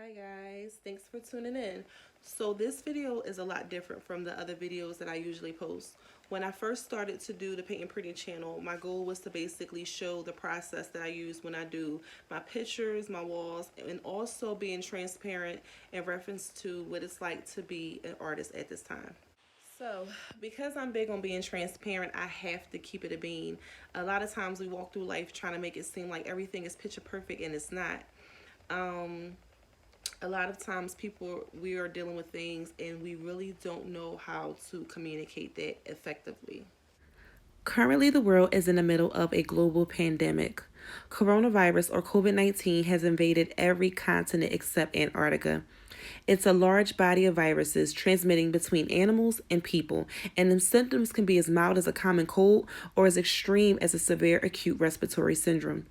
Hi guys, thanks for tuning in. So this video is a lot different from the other videos that I usually post. When I first started to do the Paint and Pretty channel, my goal was to basically show the process that I use when I do my pictures, my walls, and also being transparent in reference to what it's like to be an artist at this time. So, because I'm big on being transparent, I have to keep it a bean. A lot of times we walk through life trying to make it seem like everything is picture perfect and it's not. Um, a lot of times we are dealing with things and we really don't know how to communicate that effectively. Currently, the world is in the middle of a global pandemic. Coronavirus or COVID-19 has invaded every continent except Antarctica. It's a large body of viruses transmitting between animals and people, and the symptoms can be as mild as a common cold or as extreme as a severe acute respiratory syndrome.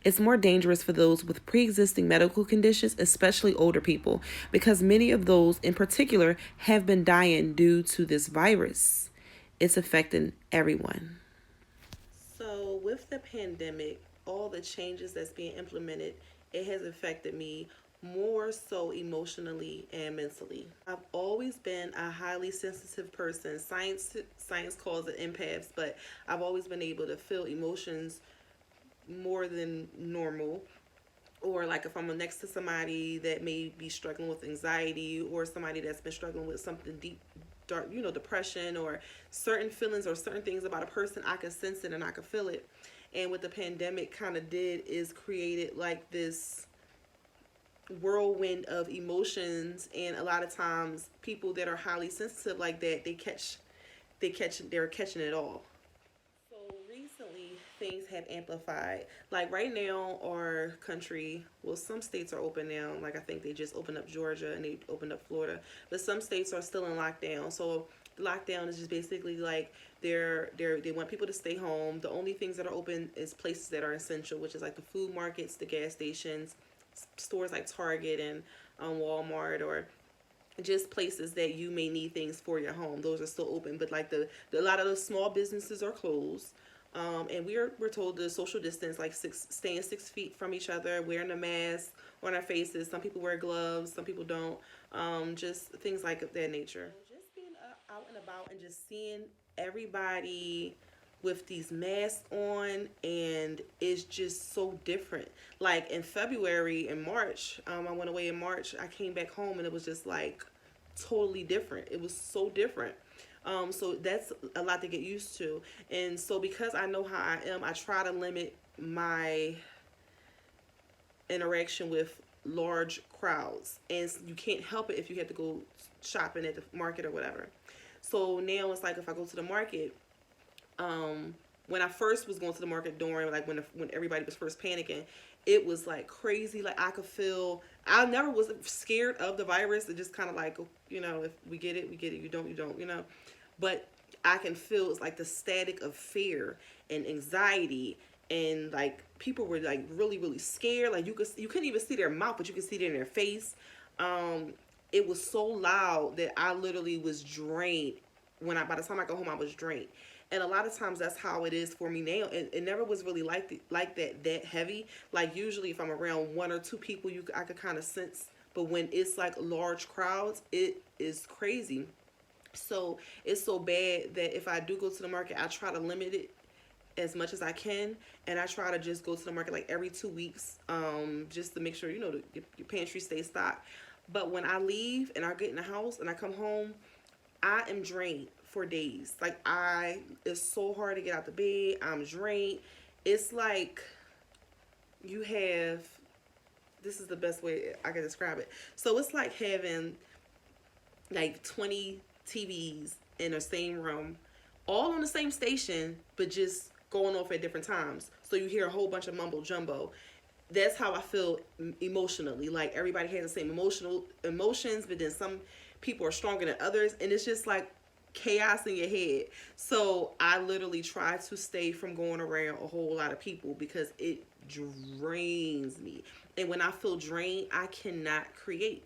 It's more dangerous for those with pre existing medical conditions, especially older people, because many of those in particular have been dying due to this virus. It's affecting everyone. So, with the pandemic, all the changes that's being implemented, it has affected me more so emotionally and mentally. I've always been a highly sensitive person. Science calls it empaths, but I've always been able to feel emotions more than normal. Or like if I'm next to somebody that may be struggling with anxiety, or somebody that's been struggling with something deep, dark, depression, or certain feelings or certain things about a person, I can sense it and I can feel it. And what the pandemic kind of did is created like this whirlwind of emotions, and a lot of times people that are highly sensitive like that, they're catching it all. So recently, things have amplified. Like right now, our country, well, some states are open now. Like I think they just opened up Georgia and they opened up Florida, but some states are still in lockdown. So lockdown is just basically like they want people to stay home. The only things that are open is places that are essential, which is like the food markets, the gas stations, stores like Target and Walmart, or just places that you may need things for your home. Those are still open, but like a lot of those small businesses are closed. And we're told to social distance, like staying 6 feet from each other, wearing a mask on our faces. Some people wear gloves, some people don't. Just things like that nature. Just being out and about and just seeing everybody with these masks on, and it's just so different. Like in February and March, I went away in March. I came back home and it was just like totally different. It was so different. So that's a lot to get used to. And so because I know how I am, I try to limit my interaction with large crowds. And you can't help it if you have to go shopping at the market or whatever. So now it's like if I go to the market, when I first was going to the market during like when everybody was first panicking, it was like crazy. Like I could feel. I never was scared of the virus. It just kind of like, if we get it, we get it. You don't, you don't. But I can feel it's like the static of fear and anxiety, and like people were like really really scared. Like you couldn't even see their mouth, but you could see it in their face. Um, it was so loud that I literally was drained. By the time I go home, I was drained. And a lot of times that's how it is for me now. It never was really like that heavy. Like usually if I'm around one or two people, I could kind of sense. But when it's like large crowds, it is crazy. So it's so bad that if I do go to the market, I try to limit it as much as I can, and I try to just go to the market like every 2 weeks, just to make sure your pantry stays stocked. But when I leave and I get in the house and I come home, I am drained for days. Like it's so hard to get out the bed. I'm drained. It's like you have. This is the best way I can describe it. So it's like having like 20 TVs in the same room, all on the same station, but just going off at different times. So you hear a whole bunch of mumbo jumbo. That's how I feel emotionally. Like everybody has the same emotional emotions, but then some people are stronger than others, and it's just like chaos in your head. So I literally try to stay from going around a whole lot of people because it drains me. And when I feel drained, I cannot create.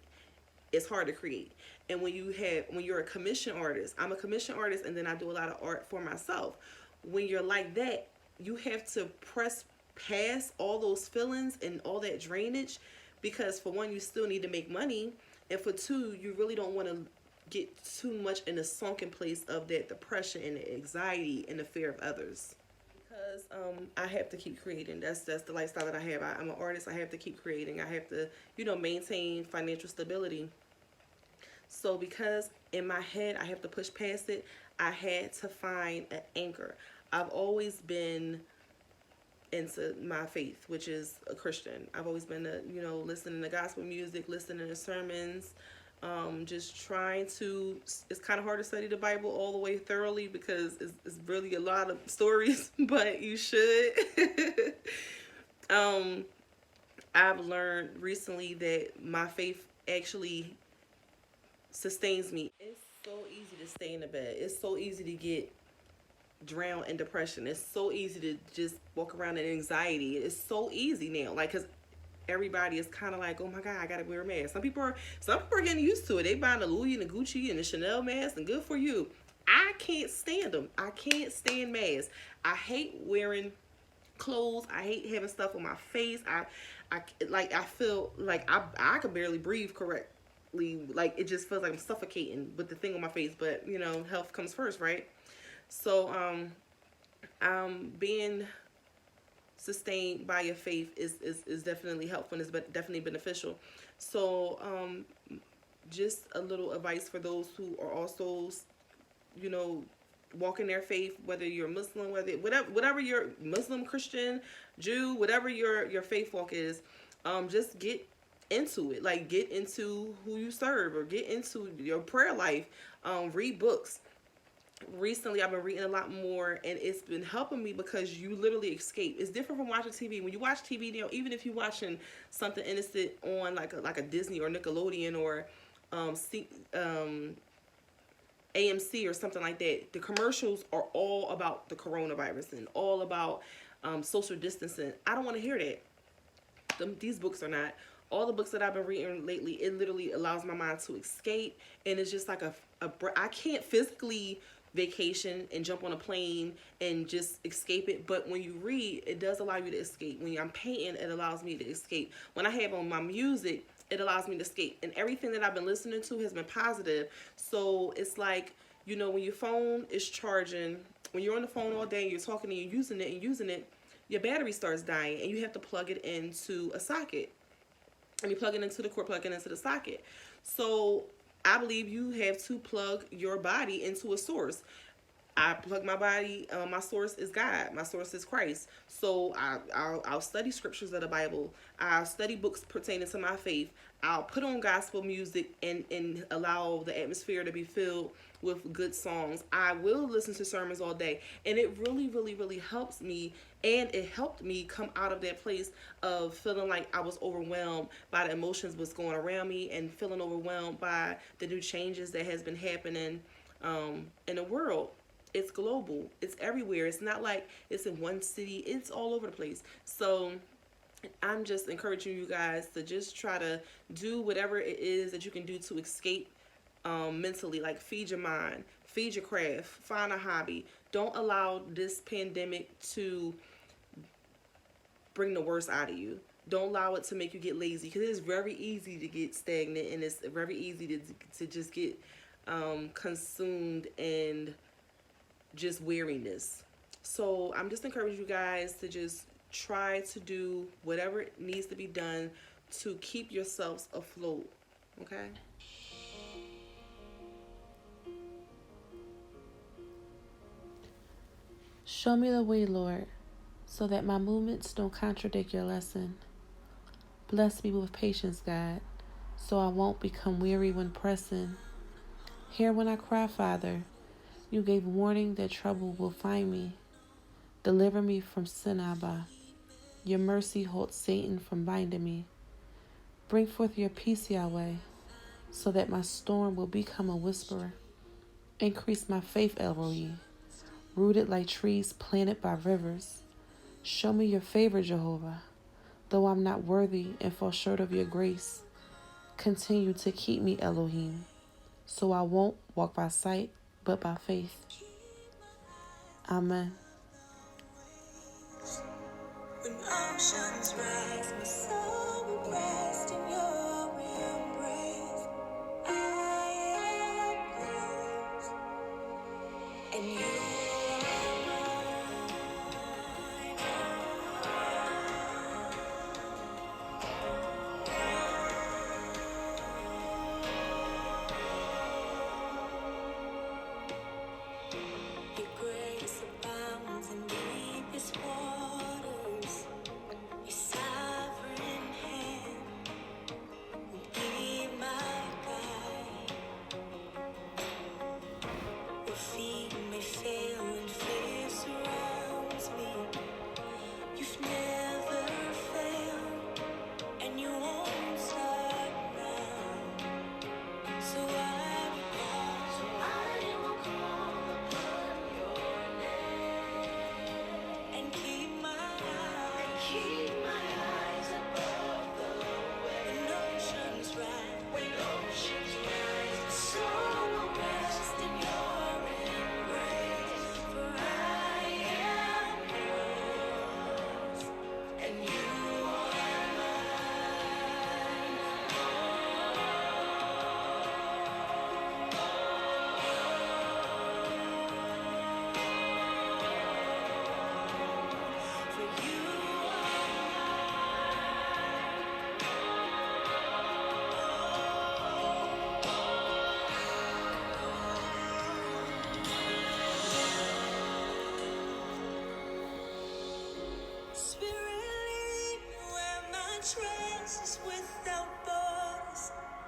It's hard to create. And when you're a commission artist, I'm a commission artist, and then I do a lot of art for myself. When you're like that, you have to press past all those feelings and all that drainage, because for one, you still need to make money, and for two, you really don't want to get too much in a sunken place of that depression and the anxiety and the fear of others. Because I have to keep creating. That's the lifestyle that I have. I'm an artist. I have to keep creating. I have to, maintain financial stability. So because in my head I have to push past it, I had to find an anchor. I've always been into my faith, which is a Christian. I've always been, listening to gospel music, listening to sermons, just trying to. It's kind of hard to study the Bible all the way thoroughly because it's really a lot of stories, but you should. I've learned recently that my faith actually sustains me. It's so easy to stay in the bed. It's so easy to get drown in depression. It's so easy to just walk around in anxiety. It's so easy now, like, because everybody is kind of like, oh my god, I gotta wear a mask. Some people are getting used to it. They buying the Louis and the Gucci and the Chanel mask, and good for you. I can't stand them. I can't stand masks. I hate wearing clothes. I hate having stuff on my face. I feel like I could barely breathe correctly. Like, it just feels like I'm suffocating with the thing on my face. But health comes first, right? So being sustained by your faith is definitely helpful and is definitely beneficial. So just a little advice for those who are also walking their faith, whether you're Muslim, whatever you're Muslim, Christian, Jew, whatever your faith walk is, just get into it. Like, get into who you serve, or get into your prayer life. Read books. Recently I've been reading a lot more, and it's been helping me because you literally escape. It's different from watching TV. When you watch TV, even if you're watching something innocent on like a Disney or Nickelodeon or AMC or something like that, the commercials are all about the coronavirus and all about social distancing. I don't want to hear that. These books are not. All the books that I've been reading lately, it literally allows my mind to escape, and it's just like I can't physically vacation and jump on a plane and just escape it, but when you read, it does allow you to escape. When I'm painting, it allows me to escape. When I have on my music, it allows me to escape, and everything that I've been listening to has been positive. So it's like, when your phone is charging, when you're on the phone all day and you're talking and you're using it, your battery starts dying, and you have to plug it into a socket. And you plug it into the cord, plug it into the socket. So I believe you have to plug your body into a source. I plug my body. My source is God. My source is Christ. So I'll study scriptures of the Bible. I'll study books pertaining to my faith. I'll put on gospel music and allow the atmosphere to be filled with good songs. I will listen to sermons all day, and it really, really, really helps me. And it helped me come out of that place of feeling like I was overwhelmed by the emotions what's going around me, and feeling overwhelmed by the new changes that has been happening in the world. It's global. It's everywhere. It's not like it's in one city. It's all over the place. So I'm just encouraging you guys to just try to do whatever it is that you can do to escape mentally. Like, feed your mind, feed your craft, find a hobby. Don't allow this pandemic to bring the worst out of you. Don't allow it to make you get lazy, because it's very easy to get stagnant, and it's very easy to just get consumed and just weariness. So I'm just encouraging you guys to just try to do whatever needs to be done to keep yourselves afloat. Okay? Show me the way, Lord, so that my movements don't contradict your lesson. Bless me with patience, God, so I won't become weary when pressing. Hear when I cry, Father. You gave warning that trouble will find me. Deliver me from sin, Abba. Your mercy holds Satan from binding me. Bring forth your peace, Yahweh, so that my storm will become a whisper. Increase my faith, Elroy, rooted like trees planted by rivers. Show me your favor, Jehovah, though I'm not worthy and fall short of your grace. Continue to keep me, Elohim, so I won't walk by sight, but by faith. Amen. When oceans rise, my soul will rest in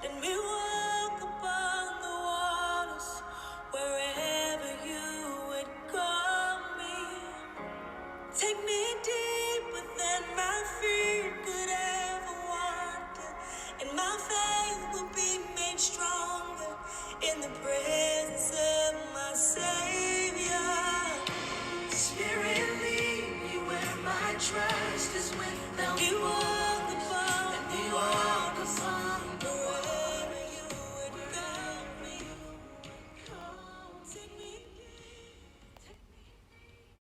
Let me walk upon the waters wherever you would call me. Take me deeper than my feet could ever wander, and my faith will be made stronger in the presence